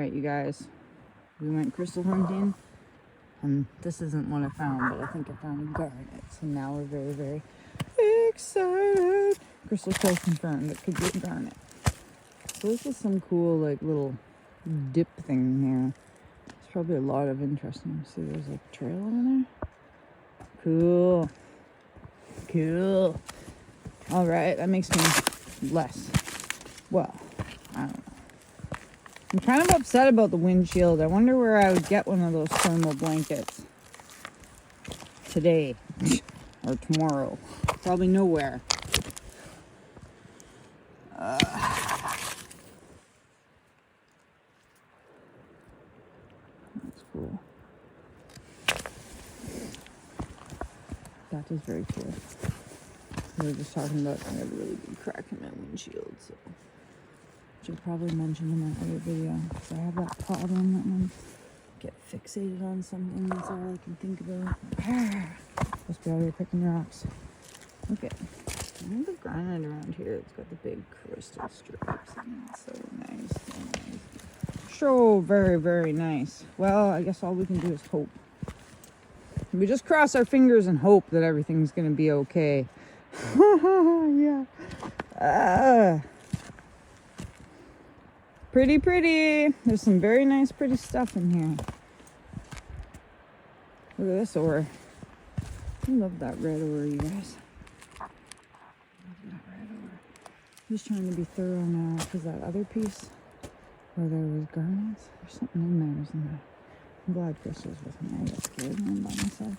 right, you guys. We went crystal hunting, and this isn't what I found, but I think I found garnets, and now we're very, very excited. Crystal Cove confirmed it could be a garnet. So this is some cool, like, little dip thing here. There's probably a lot of interesting. See, there's a trail over there. Cool. Cool. All right, that makes me less. Well, I don't know. I'm kind of upset about the windshield. I wonder where I would get one of those thermal blankets today or tomorrow. Probably nowhere. That's cool. That is very cool. We were just talking about I had a really big crack in my windshield, so which I probably mentioned in my other video, because I have that problem that when I get fixated on something, that's all I can think about. Must be out here picking rocks. Okay, there's a granite around here. It's got the big crystal strips, and it's so nice, so nice. So very, very nice. Well, I guess all we can do is hope. We just cross our fingers and hope that everything's gonna be okay. Yeah. Pretty, pretty. There's some very nice, pretty stuff in here. Look at this ore. I love that red ore, you guys. Love that red ore. I'm just trying to be thorough now, because that other piece where there was garnets, there's something in there, isn't there? I'm glad Crystal's with me. I got scared when I'm by myself.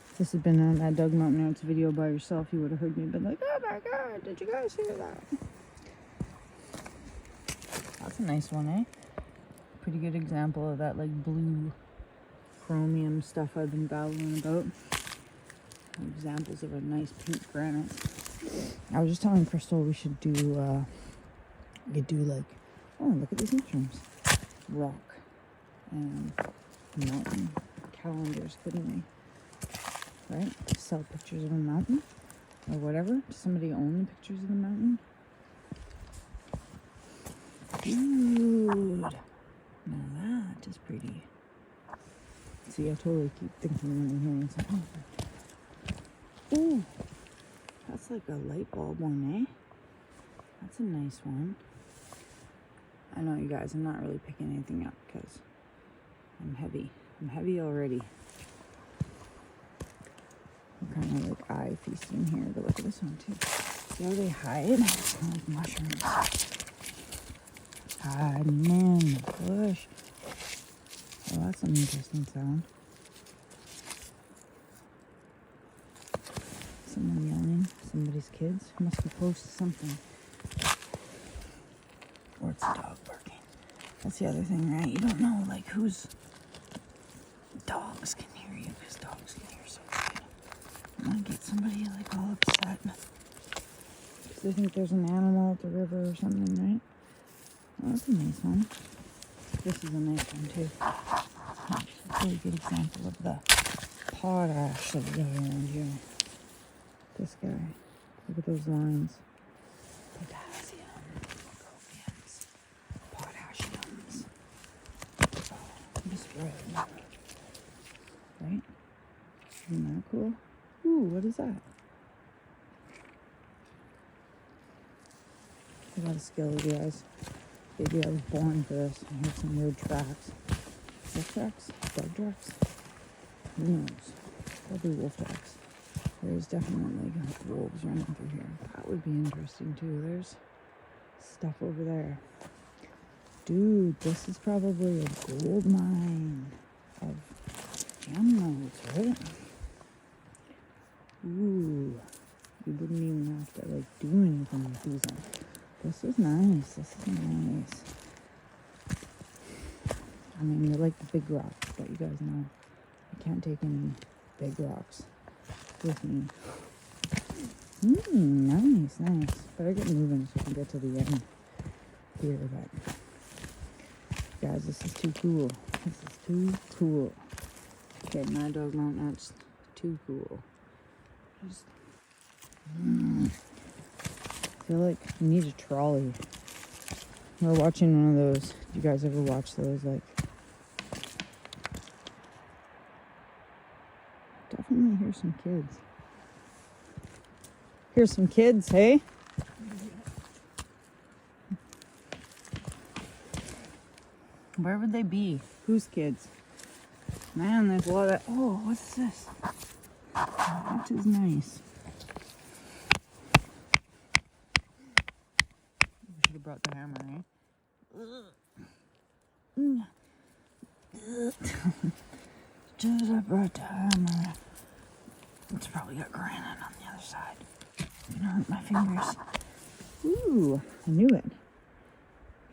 If this had been on that Doug Mountain Arts video by yourself, you would have heard me and been like, oh my god, did you guys hear that? That's a nice one, eh? Pretty good example of that, like, blue chromium stuff I've been babbling about. Examples of a nice pink granite. I was just telling Crystal we should do, we could do, like, oh, look at these mushrooms. Rock and mountain calendars, couldn't we? Right? Sell pictures of a mountain or whatever. Does somebody own the pictures of the mountain? Dude, now that is pretty. See, I totally keep thinking when I'm hearing something. Ooh, that's like a light bulb one, eh? That's a nice one. I know, you guys, I'm not really picking anything up because I'm heavy. I'm heavy already. I'm kind of like eye feasting here, but look at this one too. See how they hide? Like mushrooms. Hiding in the bush. Oh, that's an interesting sound. Someone yelling. Somebody's kids. Must be close to something. Or it's a dog barking. That's the other thing, right? You don't know, like, whose dogs can hear you, because dogs can hear so good. I want to get somebody, like, all upset. Because they think there's an animal at the river or something, right? Oh, that's a nice one. This is a nice one, too. It's a really good example of the potash that we got around here. This guy. Look at those lines. Potassium. Chromiums. Potassiums. Oh, just red. Right? Isn't that cool? Ooh, what is that? I got a skill, you guys. Maybe I was born for this. I hear some weird tracks. Wolf tracks? Dog tracks? Who knows? Probably wolf tracks. There's definitely like wolves running through here. That would be interesting too. There's stuff over there. Dude, this is probably a gold mine of emeralds, right? Ooh. You wouldn't even have to like do anything with these on. This is nice. This is nice. I mean, they're like the big rocks, but you guys know I can't take any big rocks with me. Nice, nice. Better get moving so we can get to the end here. But guys, this is too cool. This is too cool. Okay, Mad Dog Mountain, that's too cool. Just, I feel like we need a trolley. We're watching one of those. Do you guys ever watch those? Like, definitely hear some kids. Hear some kids, hey? Where would they be? Whose kids? Man, there's a lot of... Oh, what's this? That is nice. We should have brought the hammer, eh? Should have brought the hammer. It's probably got granite on the other side. It's gonna hurt my fingers. Ooh, I knew it.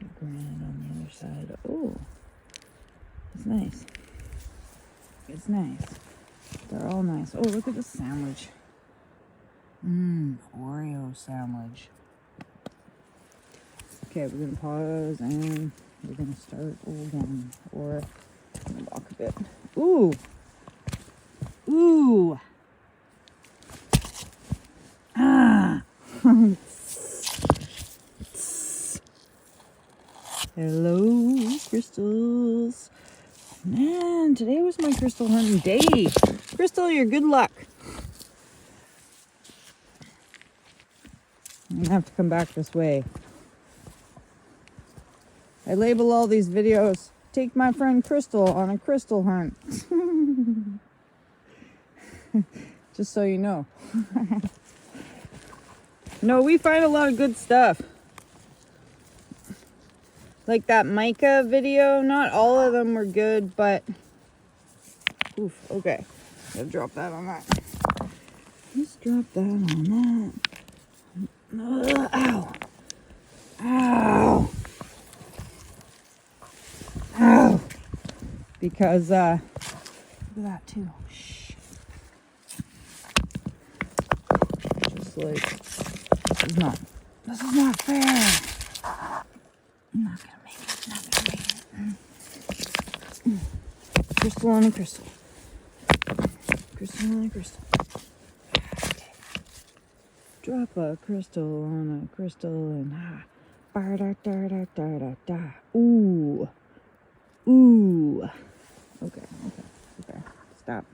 Got granite on the other side. Oh, it's nice. It's nice. They're all nice. Oh, look at this sandwich. Oreo sandwich. Okay, we're gonna pause and we're gonna start again. Or I'm gonna walk a bit. Ooh. Ooh. Ah. Hello, crystals. Man, today was my crystal hunting day. Crystal, your good luck. I'm gonna have to come back this way. I label all these videos, take my friend Crystal on a crystal hunt. Just so you know. No, we find a lot of good stuff. Like that mica video, not all of them were good, but... Oof, okay. Gotta drop that on that. Let's drop that on that. Ow. Ow. Ow. Because, look at that too. Shh. Just like, this is not fair. I'm not gonna make it. Not gonna make it. Crystal on a crystal. Crystal on a crystal. Okay. Drop a crystal on a crystal and da da da da da da. Ooh. Ooh. Okay. Stop.